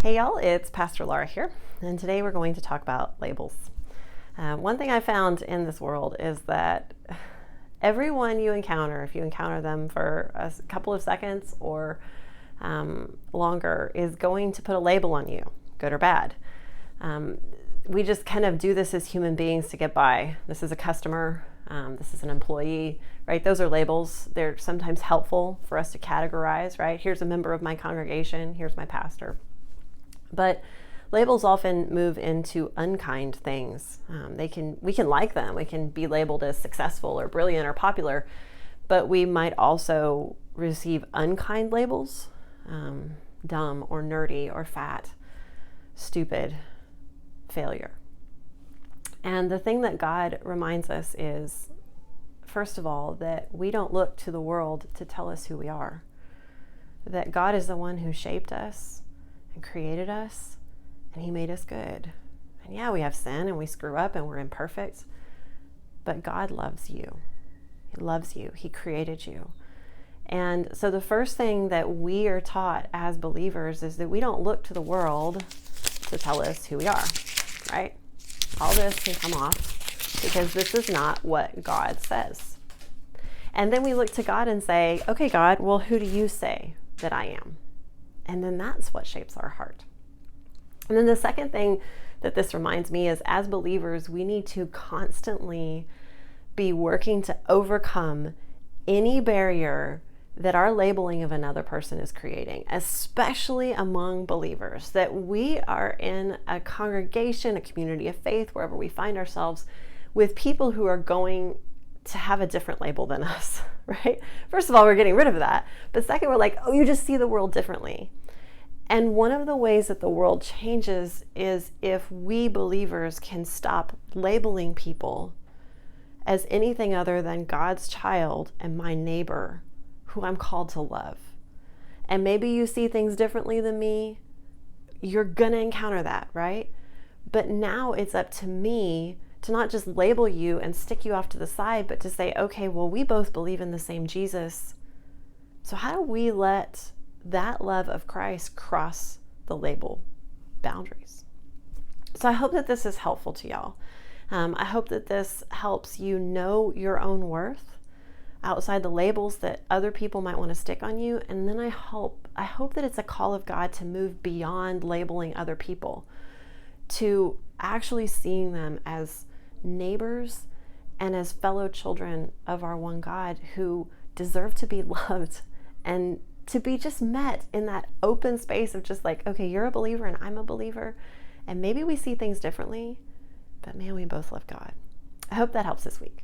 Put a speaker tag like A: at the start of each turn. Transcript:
A: Hey y'all, it's Pastor Laura here, and today we're going to talk about labels. One thing I found in this world is that everyone you encounter, if you encounter them for a couple of seconds or longer, is going to put a label on you, good or bad. We just kind of do this as human beings to get by. This is a customer, this is an employee, right? Those are labels. They're sometimes helpful for us to categorize, right? Here's a member of my congregation, here's my pastor. But labels often move into unkind things. We can like them. We can be labeled as successful or brilliant or popular, but we might also receive unkind labels, dumb or nerdy or fat, stupid, failure. And the thing that God reminds us is, first of all, that we don't look to the world to tell us who we are. That God is the one who shaped us and created us, and he made us good. And yeah, we have sin and we screw up and we're imperfect, but God loves you. He loves you. He created you. And so the first thing that we are taught as believers is that we don't look to the world to tell us who we are, right? All this can come off because this is not what God says. And then we look to God and say, okay, God, well, who do you say that I am? And then that's what shapes our heart. And then the second thing that this reminds me is, as believers, we need to constantly be working to overcome any barrier that our labeling of another person is creating, especially among believers, that we are in a congregation, a community of faith, wherever we find ourselves, with people who are going to have a different label than us, right? First of all, we're getting rid of that. But second, we're like, oh, you just see the world differently. And one of the ways that the world changes is if we believers can stop labeling people as anything other than God's child and my neighbor who I'm called to love. And maybe you see things differently than me. You're gonna encounter that, right? But now it's up to me to not just label you and stick you off to the side, but to say, okay, well, we both believe in the same Jesus. So how do we let that love of Christ cross the label boundaries? So I hope that this is helpful to y'all. I hope that this helps you know your own worth outside the labels that other people might want to stick on you. And then I hope that it's a call of God to move beyond labeling other people, to actually seeing them as neighbors and as fellow children of our one God who deserve to be loved and to be just met in that open space of just like, okay, you're a believer and I'm a believer, and maybe we see things differently, but man, we both love God. I hope that helps this week.